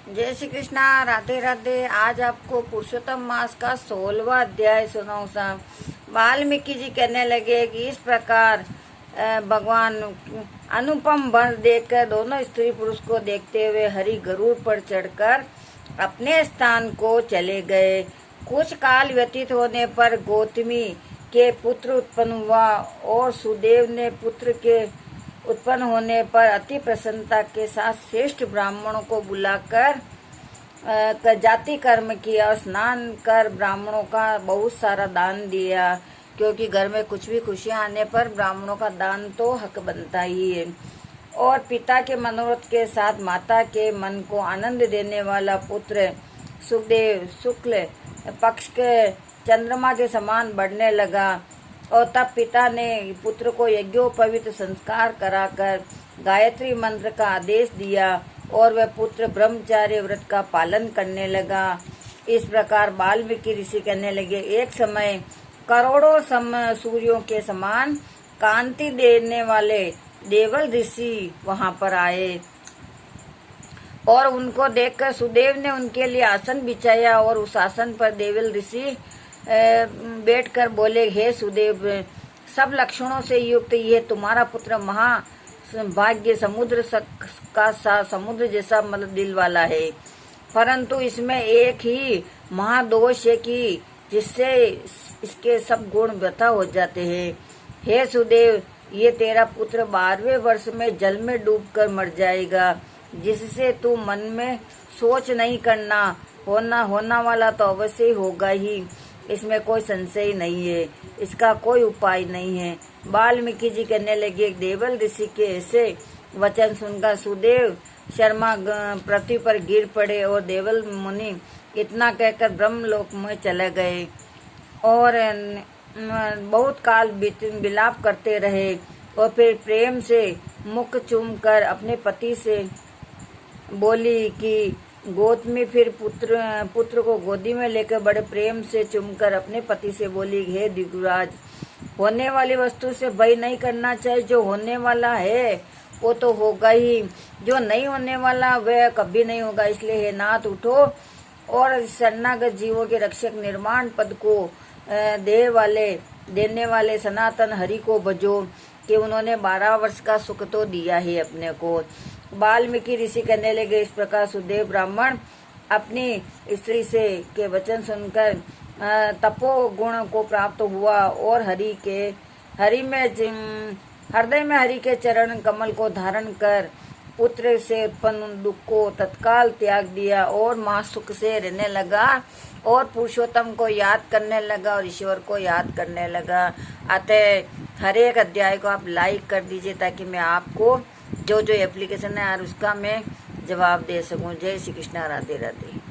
जय श्री कृष्णा, राधे राधे। आज आपको पुरुषोत्तम मास का 16वां अध्याय सुनाऊं साहब। वाल्मीकि जी कहने लगे कि इस प्रकार भगवान अनुपम वर देखकर दोनों स्त्री पुरुष को देखते हुए हरि गरुड़ पर चढ़कर अपने स्थान को चले गए। कुछ काल व्यतीत होने पर गौतमी के पुत्र उत्पन्न हुआ और सुदेव ने पुत्र के उत्पन्न होने पर अति प्रसन्नता के साथ श्रेष्ठ ब्राह्मणों को बुलाकर जाति कर्म किया और स्नान कर ब्राह्मणों का बहुत सारा दान दिया, क्योंकि घर में कुछ भी खुशियां आने पर ब्राह्मणों का दान तो हक बनता ही है। और पिता के मनोरथ के साथ माता के मन को आनंद देने वाला पुत्र सुखदेव शुक्ल पक्ष के चंद्रमा के समान बढ़ने लगा। और तब पिता ने पुत्र को यज्ञोपवीत संस्कार कराकर गायत्री मंत्र का आदेश दिया और वह पुत्र ब्रह्मचार्य व्रत का पालन करने लगा। इस प्रकार वाल्मीकि ऋषि कहने लगे, एक समय करोड़ों सूर्यों के समान कांति देने वाले देवल ऋषि वहां पर आए और उनको देखकर सुदेव ने उनके लिए आसन बिछाया और उस आसन पर देवल ऋषि बैठकर बोले, हे सुदेव, सब लक्षणों से युक्त ये तुम्हारा पुत्र महाभाग्य समुद्र का समुद्र जैसा मतलब दिल वाला है, परंतु इसमें एक ही महादोष है कि जिससे इसके सब गुण व्यथा हो जाते हैं। हे सुदेव, ये तेरा पुत्र 12वें वर्ष में जल में डूबकर मर जाएगा, जिससे तू मन में सोच नहीं करना, होना वाला तो अवश्य ही होगा ही, इसमें कोई संशय नहीं है, इसका कोई उपाय नहीं है। वाल्मीकि जी कहने लगे, देवल ऋषि के ऐसे वचन सुनकर सुदेव शर्मा पृथ्वी पर गिर पड़े और देवल मुनि इतना कहकर ब्रह्मलोक में चले गए और बहुत काल विलाप करते रहे और फिर प्रेम से मुख चूम कर अपने पति से बोली कि गौतमी फिर पुत्र को गोदी में लेकर बड़े प्रेम से चूमकर अपने पति से बोली, हे दिगुराज, होने वाली वस्तु से भय नहीं करना चाहिए। जो होने वाला है वो तो होगा ही, जो नहीं होने वाला वह कभी नहीं होगा। इसलिए हे नाथ, उठो और शरणागत जीवों के रक्षक निर्माण पद को देने वाले सनातन हरि को भजो कि उन्होंने 12 वर्ष का सुख तो दिया है अपने को। वाल्मीकि ऋषि कहने लगे, इस प्रकार सुदेव ब्राह्मण अपनी स्त्री से के वचन सुनकर तपो गुण को प्राप्त हुआ और हृदय में हरि के चरण कमल को धारण कर पुत्र से उत्पन्न दुख को तत्काल त्याग दिया और महासुख से रहने लगा और पुरुषोत्तम को याद करने लगा और ईश्वर को याद करने लगा। अतः हर एक अध्याय को आप लाइक कर दीजिए ताकि मैं आपको जो एप्लीकेशन है और उसका मैं जवाब दे सकूं। जय श्री कृष्णा, राधे राधे।